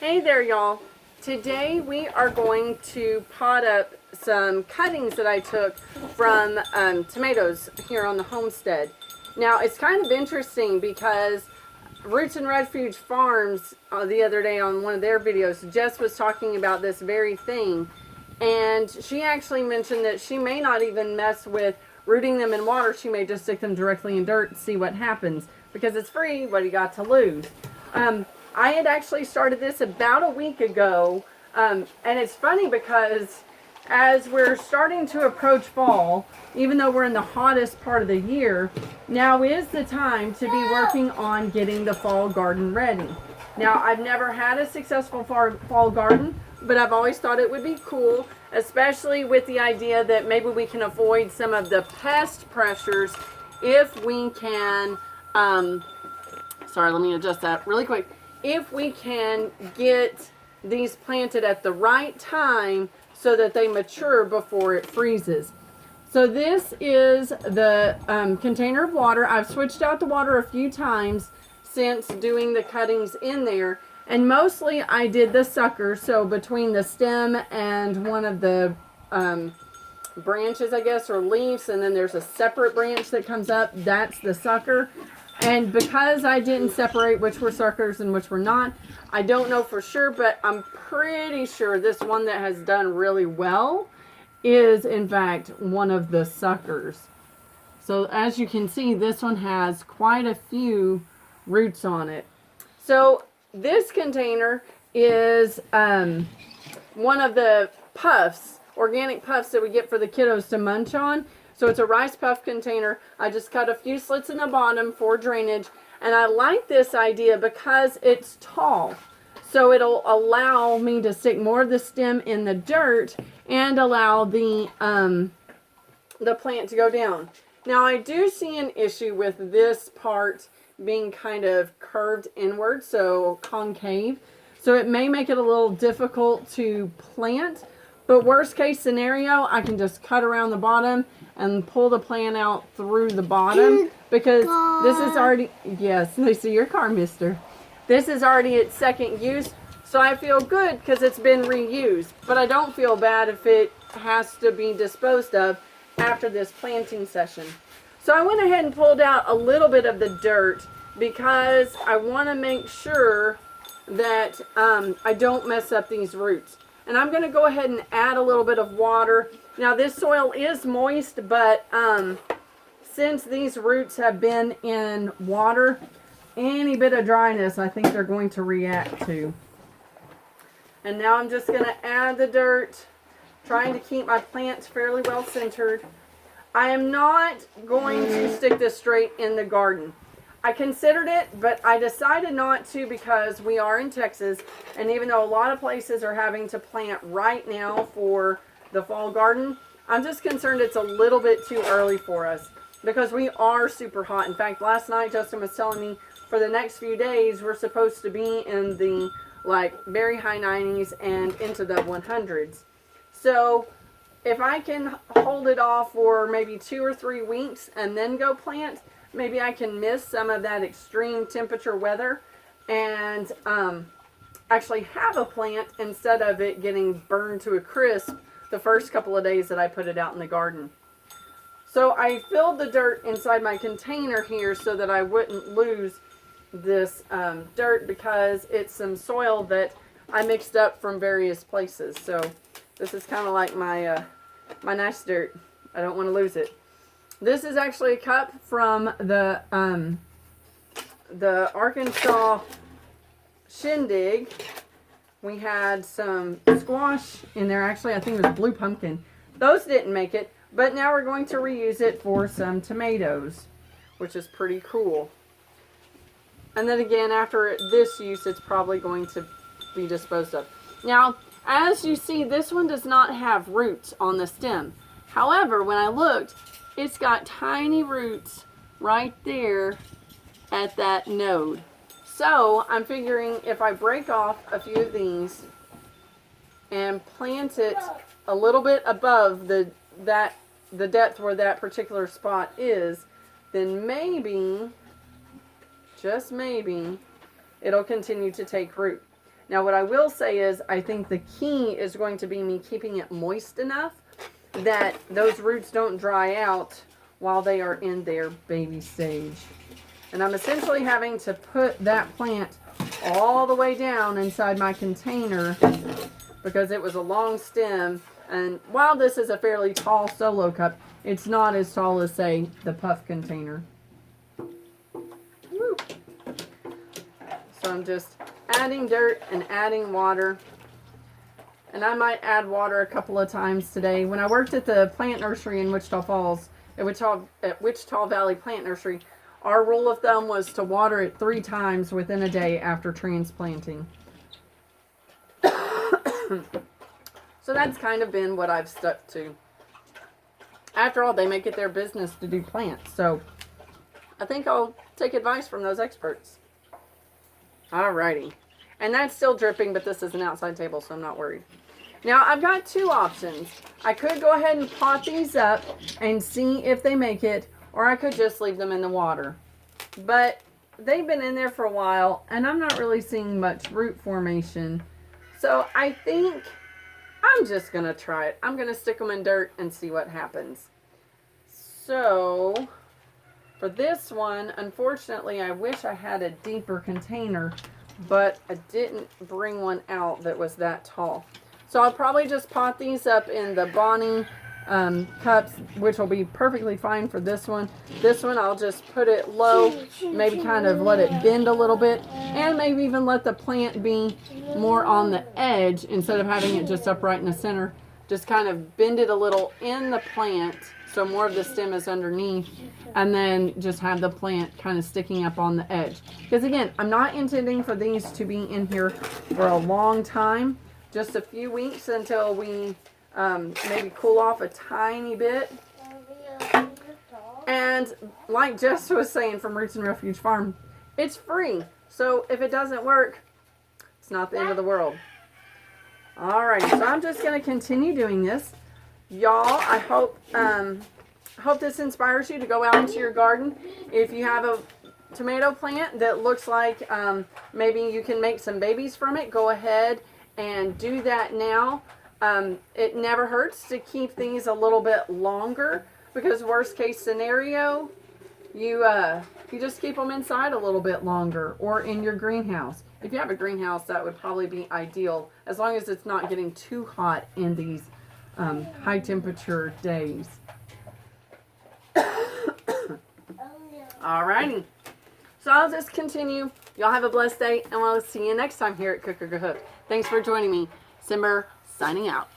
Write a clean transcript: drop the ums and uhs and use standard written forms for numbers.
Hey there, y'all. Today we are going to pot up some cuttings that I took from tomatoes here on the homestead. Now, it's kind of interesting because Roots and Refuge Farms the other day on one of their videos, Jess was talking about this very thing. And she actually mentioned that she may not even mess with rooting them in water. She may just stick them directly in dirt and see what happens. Because it's free, what do you got to lose? I had actually started this about a week ago, and it's funny because as we're starting to approach fall, even though we're in the hottest part of the year, now is the time to be working on getting the fall garden ready. Now, I've never had a successful fall garden, but I've always thought it would be cool, especially with the idea that maybe we can avoid some of the pest pressures if we can, sorry, let me adjust that really quick. If we can get these planted at the right time so that they mature before it freezes. So this is the container of water. I've switched out the water a few times since doing the cuttings in there. And mostly I did the sucker, so between the stem and one of the branches, I guess, or leaves, and then there's a separate branch that comes up, that's the sucker. And because I didn't separate which were suckers and which were not, I don't know for sure, but I'm pretty sure this one that has done really well is in fact one of the suckers. So as you can see, this one has quite a few roots on it. So this container is one of the puffs, organic puffs that we get for the kiddos to munch on. So it's a rice puff container. I just cut a few slits in the bottom for drainage. And I like this idea because it's tall. So it'll allow me to stick more of the stem in the dirt and allow the plant to go down. Now I do see an issue with this part being kind of curved inward, so concave. So it may make it a little difficult to plant. But worst case scenario, I can just cut around the bottom and pull the plant out through the bottom because this is already, yes, they see your car, mister. This is already its second use, so I feel good because it's been reused. But I don't feel bad if it has to be disposed of after this planting session. So I went ahead and pulled out a little bit of the dirt because I want to make sure that I don't mess up these roots. And I'm going to go ahead and add a little bit of water. Now this soil is moist, but since these roots have been in water, any bit of dryness I think they're going to react to. And now I'm just going to add the dirt, trying to keep my plants fairly well centered. I am not going to stick this straight in the garden. I considered it, but I decided not to because we are in Texas, and even though a lot of places are having to plant right now for the fall garden, I'm just concerned it's a little bit too early for us because we are super hot. In fact, last night Justin was telling me for the next few days we're supposed to be in the very high 90s and into the 100s. So if I can hold it off for maybe 2 or 3 weeks and then go plant, maybe I can miss some of that extreme temperature weather and actually have a plant instead of it getting burned to a crisp the first couple of days that I put it out in the garden. So I filled the dirt inside my container here so that I wouldn't lose this dirt because it's some soil that I mixed up from various places. So this is kind of like my nice dirt. I don't want to lose it. This is actually a cup from the Arkansas shindig. We had some squash in there. Actually, I think it was blue pumpkin. Those didn't make it, but now we're going to reuse it for some tomatoes, which is pretty cool. And then again, after this use, it's probably going to be disposed of. Now, as you see, this one does not have roots on the stem. However, when I looked, it's got tiny roots right there at that node. So I'm figuring if I break off a few of these and plant it a little bit above the depth where that particular spot is, then maybe, just maybe, it'll continue to take root. Now what I will say is I think the key is going to be me keeping it moist enough that those roots don't dry out while they are in their baby stage. And I'm essentially having to put that plant all the way down inside my container because it was a long stem. And while this is a fairly tall solo cup, it's not as tall as, say, the puff container. Woo. So I'm just adding dirt and adding water. And I might add water a couple of times today. When I worked at the plant nursery in Wichita Falls, at Wichita Valley Plant Nursery, our rule of thumb was to water it 3 times within a day after transplanting. So that's kind of been what I've stuck to. After all, they make it their business to do plants. So I think I'll take advice from those experts. Alrighty. And that's still dripping, but this is an outside table, so I'm not worried. Now, I've got 2 options. I could go ahead and pot these up and see if they make it, or I could just leave them in the water. But they've been in there for a while, and I'm not really seeing much root formation. So I think I'm just going to try it. I'm going to stick them in dirt and see what happens. So for this one, unfortunately, I wish I had a deeper container, but I didn't bring one out that was that tall. So I'll probably just pot these up in the Bonnie cups, which will be perfectly fine for this one. This one I'll just put it low, maybe kind of let it bend a little bit, and maybe even let the plant be more on the edge instead of having it just upright in the center. Just kind of bend it a little in the plant so more of the stem is underneath, and then just have the plant kind of sticking up on the edge. Because again, I'm not intending for these to be in here for a long time. Just a few weeks until we maybe cool off a tiny bit. And like Jess was saying from Roots and Refuge Farm, it's free. So if it doesn't work, it's not the end of the world. Alright, so I'm just going to continue doing this. Y'all, I hope this inspires you to go out into your garden. If you have a tomato plant that looks like maybe you can make some babies from it, go ahead and do that now. It never hurts to keep these a little bit longer, because worst case scenario, you just keep them inside a little bit longer, or in your greenhouse. If you have a greenhouse, that would probably be ideal, as long as it's not getting too hot in these high temperature days. Alrighty, so I'll just continue. Y'all have a blessed day, and we'll see you next time here at Kooker Go Hook. Thanks for joining me. Simber signing out.